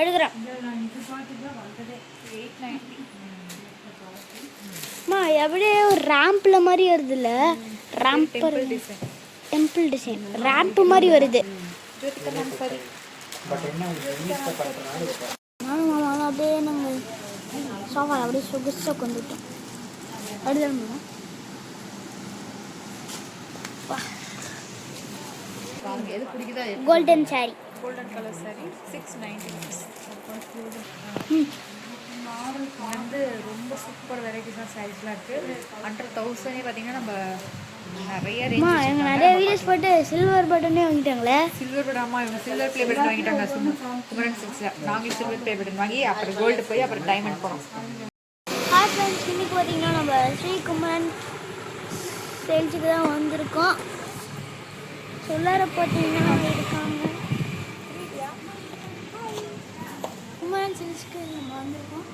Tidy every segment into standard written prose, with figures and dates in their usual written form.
எடுக்கிறேன். அம்மா எப்படியே ஒரு ரேம்பில் மாதிரி வருதுல்ல, ரேம்ப் டெம்பிள் டிசைன் ரேம்ப் மாதிரி வருது. நானும் மாமா அப்படியே நாங்கள் சோஃபா அப்படியே சொகுசாக கொண்டுட்டோம். அடுத்த golden sari, golden colour sari 690 வந்து ரொம்ப சூப்பர் வெரைட்டிஸாக சாரீஸ்லாம் இருக்குது. அண்டர் 1000 பார்த்தீங்கன்னா நம்ம நிறைய ரேஞ்ச் நிறைய வீடியோஸ் போட்டு சில்வர் பட்டனே வாங்கிட்டாங்களே. சில்வர் பட்டன் அம்மா இவங்க சில்வர் ப்ளே பட்டன் வாங்கிட்டாங்க. குமரன் சில்க்ஸில் நாங்களும் சில்வர் ப்ளே பட்டன் வாங்கி அப்புறம் கோல்டு போய் அப்புறம் டைமண்ட் போனோம். ஹாய் ஃப்ரெண்ட்ஸ், இன்னைக்கு பார்த்தீங்கன்னா நம்ம ஸ்ரீ குமரன் சேல்ஸுக்கு தான் வந்திருக்கோம். சொல்லார பார்த்தீங்கன்னா இருக்காங்க. குமரன் சில்க்ஸ்க்கு நம்ம வந்திருக்கோம்.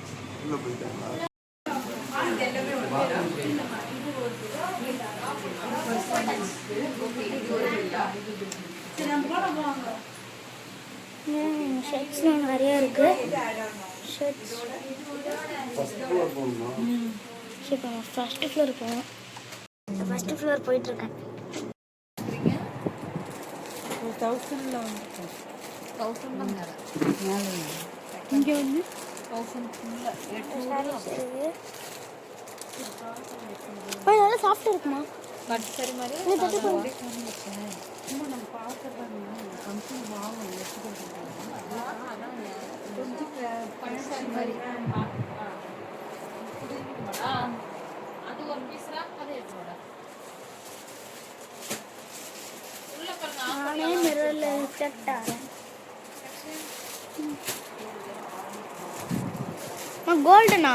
ஷர்ட்ஸ்லாம் நிறையா இருக்கு. ஷர்ட்ஸ் இப்போ நம்ம ஃபர்ஸ்ட் ஃப்ளோர் போவோம். ஃபர்ஸ்ட் ஃப்ளோர் போயிட்டுருக்கேன். 1000 இங்கே வந்து 1000 நல்லா சாஃப்டாக இருக்குமா? பட் சரி மாதிரி சும்மா நம்ம பார்க்குறது கம்பெனி வாங்கணும் அது ஒரு பீஸ்ரா அது எடுத்துடா. நானே மிரரில் ரிஃப்ளெக்ட் ஆகிறேன். கோல்டனா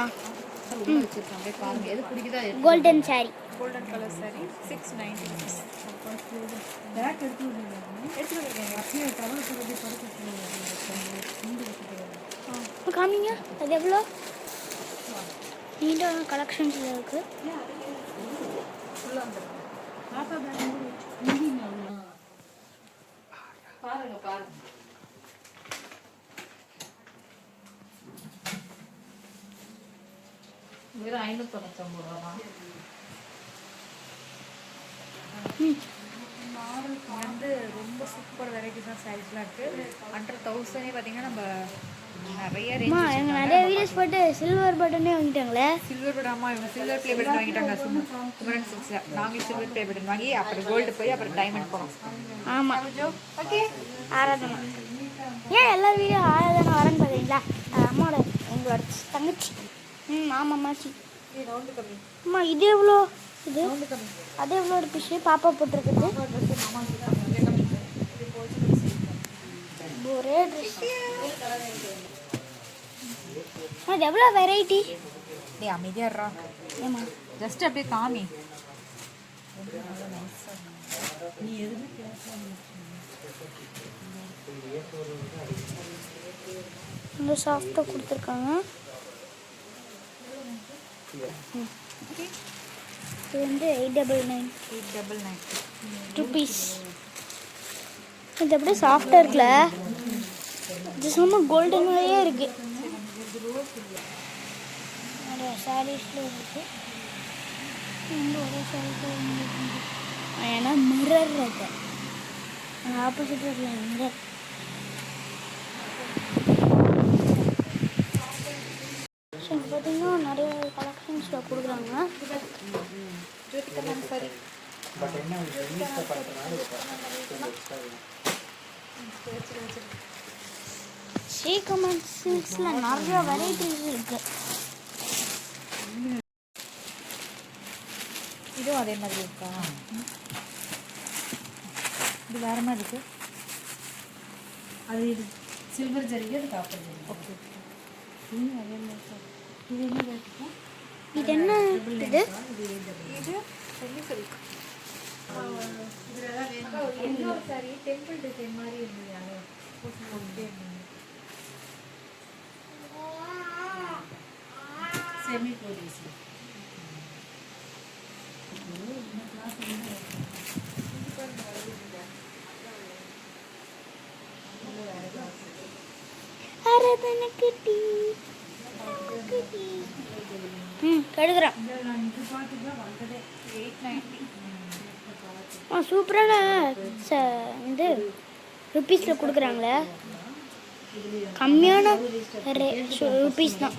வச்சிருக்காங்க பாருங்க, எது பிடிக்குதா? Golden sari, golden colour sari 690 காமிங்க. அது எவ்வளோ நீட்டான கலெக்ஷன்ஸில் இருக்குது. பாருங்க பாருங்க, வெறும் 599 ரூபா. வந்து ரொம்ப சூப்பர் வெரைட்டிஸாக சாரீஸ்லாம் இருக்குது. அண்டர் 1000 பார்த்தீங்கன்னா நம்ம நிறைய ரேஞ்ச் நிறைய வீடியோஸ் போட்டு சில்வர் பட்டனே வாங்கிட்டாங்களே. சில்வர் பட்டன் அம்மா இவங்க சில்வர் ப்ளே பட்டன் வாங்கிட்டாங்க. குமரன் சில்க்ஸில் நாங்களும் சில்வர் ப்ளே பட்டன் வாங்கி அப்புறம் கோல்டு போய் அப்புறம் டைமண்ட் போனோம். ஆமாம், ஓகே. ஆராதனா ஏன் எல்லா வீடியோ ஆராதனா வரேன்னு பார்த்தீங்களா? அம்மாவோட எங்களோட தங்கச்சி. ஆமாம்மாச்சி. அம்மா இது எவ்வளோ? இது அது எவ்வளோ ஒரு பிஷு பாப்பா போட்டிருக்குது. ஒரே ட்ரெஸ். அது எவ்வளோ வெரைட்டி? டே அமைதியாடுறா. ஏமா ஜஸ்ட் அப்படியே காமி. நீ எதுவுமே இந்த சாஃப்டாக கொடுத்துருக்காங்க. இது வந்து 899 ருபீஸ். இது அப்படியே சாஃப்டாக இருக்குல்ல, இது சும்மா கோல்டன் மாதிரியே இருக்குது. நிறைய சாரீஸில் இருக்குது. ஒரே சாரீஸ் ஏன்னா மிரர் இருக்கு, ஆப்போசிட் இருக்குல்ல மிரர். பார்த்தீங்கன்னா நிறைய கலெக்ஷன்ஸில் கொடுக்குறாங்க. ஸ்ரீ குமரன் சில்க்ஸில் நிறைய வெரைட்டிஸ் இருக்கு. இதுவும் அதே மாதிரி இருக்கா? இது வேற மாதிரி இருக்கு. அது இது சில்வர் ஜரிகை, அது காப்பர் ஜரிகை. ஓகே, இது என்ன? இது சொல்லி சில்க். இன்னொரு சாரி டெம்பிள் டிசைன் மாதிரி இருந்தது. Semi police. ஆராதனை குட்டி கெடுக்குறான். சூப்பரான இது ருப்பீஸில் கொடுக்குறாங்களே. கம்மியான ருப்பீஸ் தான்.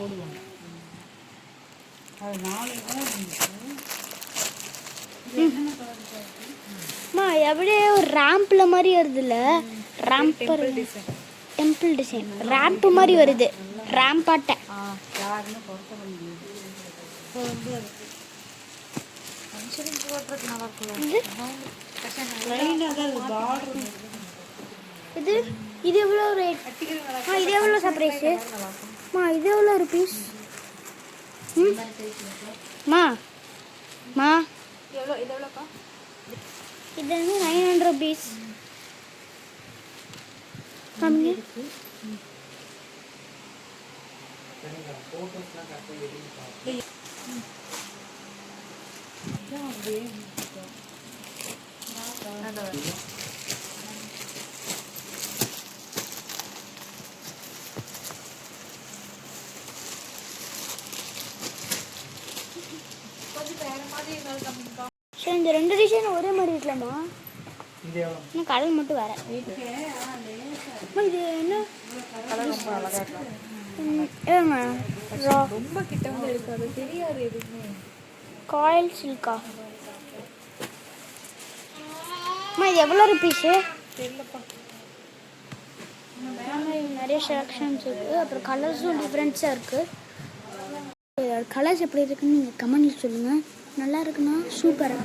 எப்படியே ஒரு ரேம்பில் மாதிரி வருதுல்ல. ரேம்ப் டெம்பிள் டிசைன் ரேம்ப் மாதிரி வருது. ரேம்பாட்டை இது இது எவ்வளோ ரேட்? இது எவ்வளோ சர்ப்ரைஸு? இது எவ்வளோ ருபீஸ்? மா எவ்வளோ இது எவ்வளோக்கா? இது வந்து 900 ருபீஸ். கம்மி. சரி, இந்த 2 டிசைன் ஒரே மாதிரி இருக்கலாமா? இன்னும் கலர் மட்டும் வேற. இது என்ன ரொம்ப கிட்ட வந்து இருக்காது, தெரியாது எதுவுமே. காயில் சில்கா. இது எவ்வளோ ருபீஸு? தெரியலப்பா. நிறைய செலக்ஷன்ஸ் இருக்குது. அப்புறம் கலர்ஸும் டிஃப்ரெண்ட்ஸாக இருக்குது. கலர்ஸ் எப்படி இருக்குன்னு நீங்கள் கமெண்ட்ல சொல்லுங்கள். நல்லா இருக்குன்னா சூப்பர்,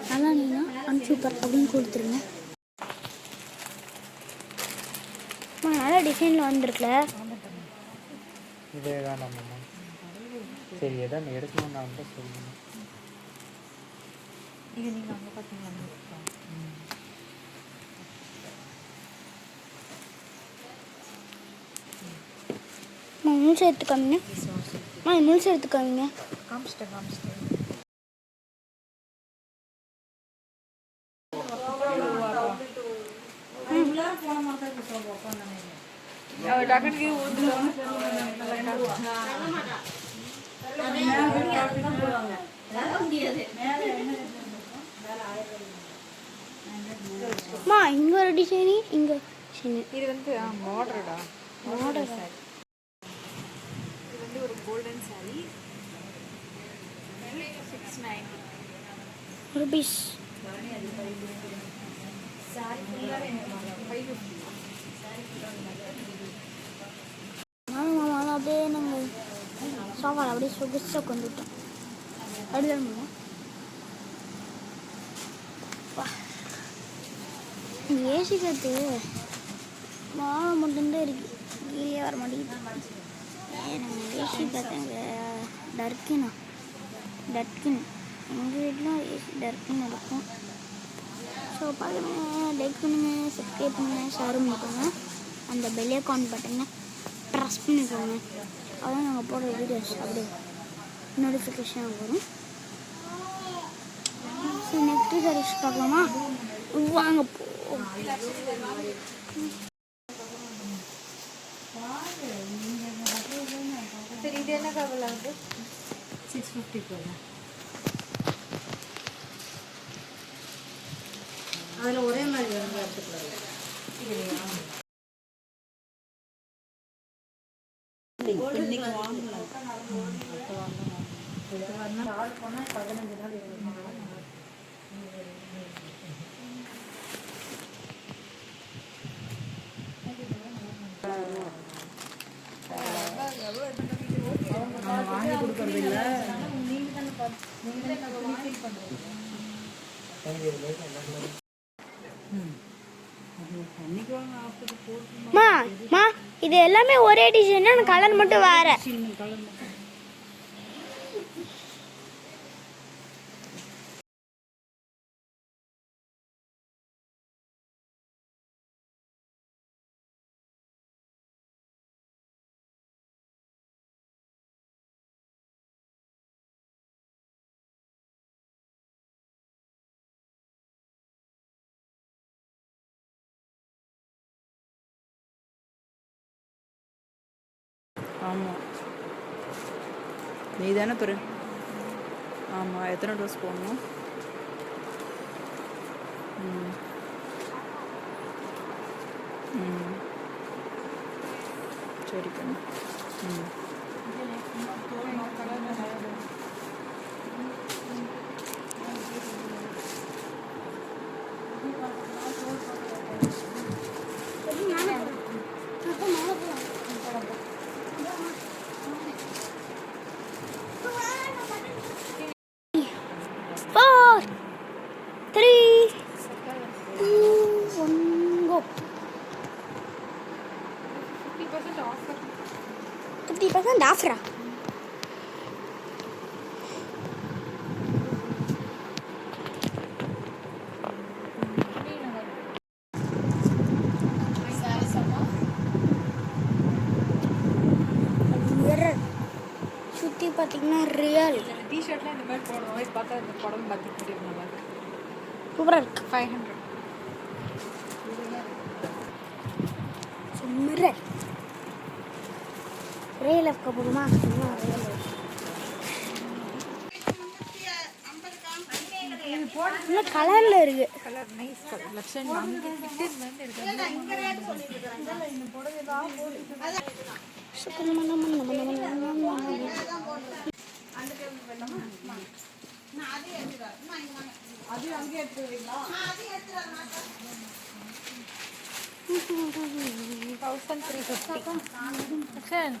நல்லா இல்லைன்னா அன்சூப்பர் அப்படின்னு கொடுத்துருங்க. நல்ல டிசைனில் வந்துருக்குல. இதே வேணாம்மா. சரி, எதாவது எடுக்கணும்னு நான் வந்து சொல்லுங்கள். இது நீங்கள் அங்கே பார்த்தீங்களா? முழுசு எடுத்துக்காமீங்க. முழுசு எடுத்துக்காமீங்க. காமிச்சிட்டேன். இங்க ஒரு டிசைனு, இங்க இது வந்து மாடர்டா சாரி. இது வந்து ஒரு கோல்டன் சாரி. 690 ருபீஸ். அப்படியே நம்ம சோஃபாவில் அப்படியே சொகுசாக கொண்டுட்டோம். அப்படிதான் ஏசி காற்று வாழை மட்டும்தான் இருக்குது, கீழே வர மாட்டேங்குது. நம்ம ஏசி காற்றுங்க டர்க்கின் எங்கள் வீட்டில் ஏசி டர்க்கின் இருக்கும். ஸோ பார்க்குறேங்க, லைக் பண்ணுங்கள், சப்ஸ்கிரைப் பண்ணுங்கள், ஷேர் பண்ணிக்கோங்க. அந்த பெல் ஐகான் பட்டனை ப்ரெஸ் பண்ணிக்கோங்க. அதான் நாங்கள் போடுற வீடியோஸ் அப்படியே நோட்டிஃபிகேஷன் வரும். ஸோ நெக்ஸ்ட்டு சர்வீஸ் பார்க்கலாமா? வாங்க போ. சரி, இது என்ன கவலை வந்து 650 போதும். அதில் ஒரே மாதிரி வந்து எடுத்துக்கலாம். இன்னைக்கு வாங்கலாம். ஆர்டர் பண்ணால் 15 நாள் 20 நாள். வாங்கி கொடுக்கறது இல்லை. இது எல்லாமே ஒரே டிசைன், கலர் மட்டும் வேற. ஆமாம் நீ தானே பெரு. ஆமாம் எத்தனை டோஸ் போடணும்? ம் ம் சரி கண்ணு. ம் Four, three, two, one, go. 50% offer. Mirror சுற்றி பார்த்தீங்கன்னா ரியல் டிஷர்ட்லாம் இந்த மாதிரி போடணும். இது பார்த்தா இந்த படம் பார்த்துக்கிட்டு நல்லா இருக்கு. சூப்பராக இருக்கு. 500. மிரர் ரியல் இருக்க போதுமா? இன்னும் கலரில் இருக்கு. Colour nice colour. லக்ஷன் அங்கே கிட்டேருந்து எடுக்கிறது. அது அங்கே எடுத்துருவீங்களா? 1350. லக்ஷன்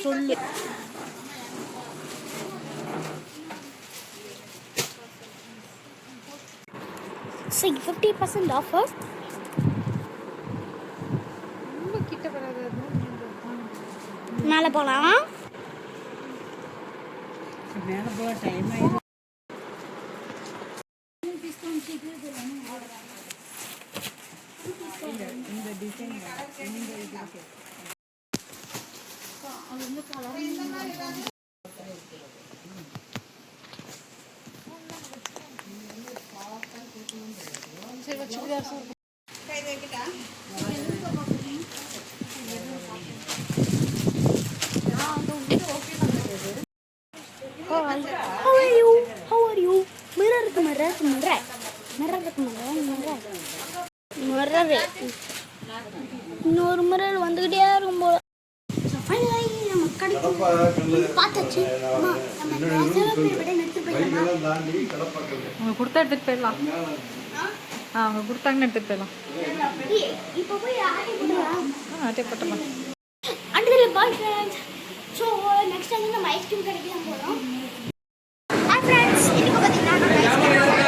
சொல்லு. So 50% offer. ரொம்ப கிட்ட வராது. மேலே போகலாம். மேலே போக டைம் ஆயிடும். இந்த டிசைன் சரி churidar How are you? Mirror இருக்கு. இன்னொரு மிரர் வந்துகிட்டே இருக்கும் போல. நம்ம கடைக்கு பார்த்தாச்சு. அவங்க கொடுத்தா எடுத்துகிட்டு போயிடலாம். அவங்க கொடுத்தாங்கன்னு எடுத்துகிட்டு போயிடலாம். இப்போ போய் ஆட்டை போடலாம். ஆட்டை போட்டலாம். அடுத்த பாய் ஃப்ரெண்ட்ஸ். ஸோ நெக்ஸ்ட் வந்து நம்ம ஐஸ்கிரீம் கடைக்கு தான் போகிறோம். ஹாய் ஃப்ரெண்ட்ஸ், இன்னைக்கு பார்த்தீங்கன்னா நம்ம ஐஸ்கிரீம் போகிறோம்.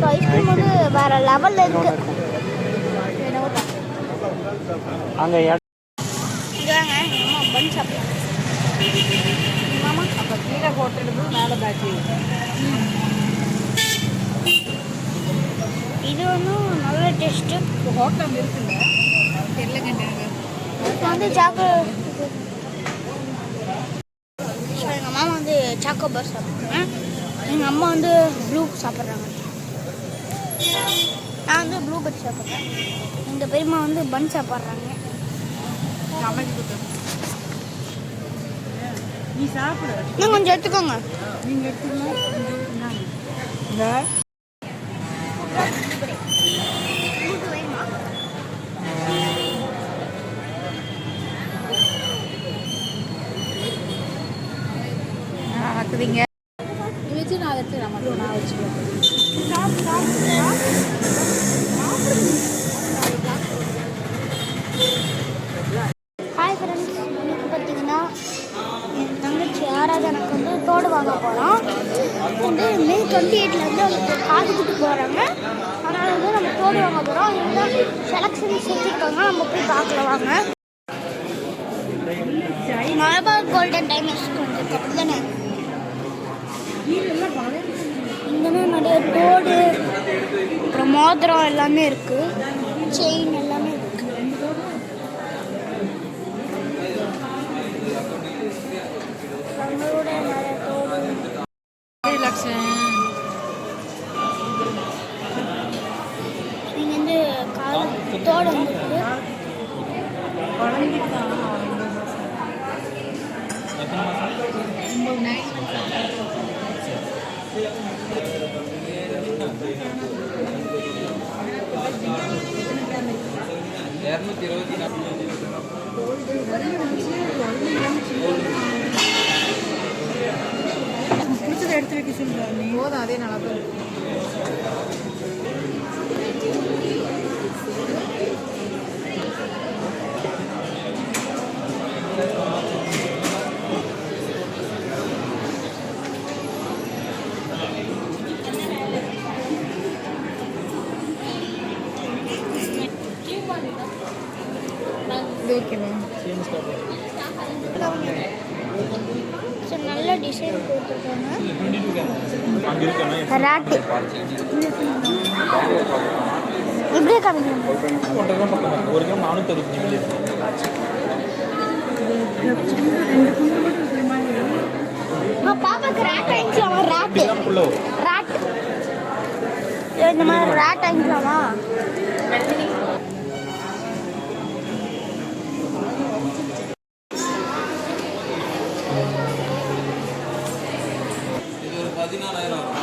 ஸோ ஐஸ்கிரீம் வந்து வேறு லெவலில் இருக்குது. அங்கே இதாங்க அம்மா பன் சாப்பிடுறாங்க. மாமா அப்போ கீழே ஹோட்டலுக்கு மேலே பேட்ரி. இது ஒன்றும் நல்ல டேஸ்ட்டு. ஹோட்டல் இருக்குல்ல தெரியலங்க. வந்து சாக்லேட். ஸோ எங்கள் மாமா வந்து சாக்கோ பார் சாப்பிட்றாங்க. எங்கள் அம்மா வந்து ப்ளூ சாப்பிட்றாங்க. நான் வந்து ப்ளூ பட் சாப்பிட்றேன். எங்கள் பெரியம்மா வந்து பன் சாப்பிட்றாங்க. நீ சாப்பிடு. இன்னும் கொஞ்சம் எடுத்துக்கோங்க. நீங்கள் எடுத்துக்கலாம். ஆக்குதுங்க. வச்சு நான் வச்சு நான் வச்சுக்கிறேன். ஹாய் ஃப்ரெண்ட்ஸ், இன்னைக்கு பார்த்தீங்கன்னா என் தங்கச்சி ஆராதனைக்கு வந்து தோடு வாங்க போகிறோம். வந்து மே 28 அவங்க காதுகிட்டு போகிறாங்க. அதனால் வந்து நம்ம தோடு வாங்க போகிறோம். எல்லாம் செலெக்ஷன் செஞ்சுருக்காங்க. நம்ம போய் பார்க்கலாம் வாங்க. மலபார் கோல்டன் டைமண்ட்ஸ்க்கு வந்துருக்கு. அப்படி தானே? இங்கே நிறைய தோடு, அப்புறம் மோதிரம் எல்லாமே இருக்குது. செயின் எல்லாமே இருக்குது. எத்தனை மாதம்? பிடிச்சதை எடுத்து வைக்க சொல்லுவாங்க போதும் அதே நல்லா தான் இருக்கும். இது ஓகேவா? சரி, நல்ல டிசைன் போட்டிருக்காங்க. அங்கே இருக்கேன்னா ராட்டு இப்படியே காமிக்கணும். 1 கிராம் பக்கம் 1 கிராம் 465 மில்லி. பாப்பாக்கு ராட் வாங்கிக்கலாமா? ராட்டு கிராம்குள்ளே வரும். ராட்டு இந்த மாதிரி ராட் வாங்கிக்கலாமா? இது ஒரு 14,000 வரும்.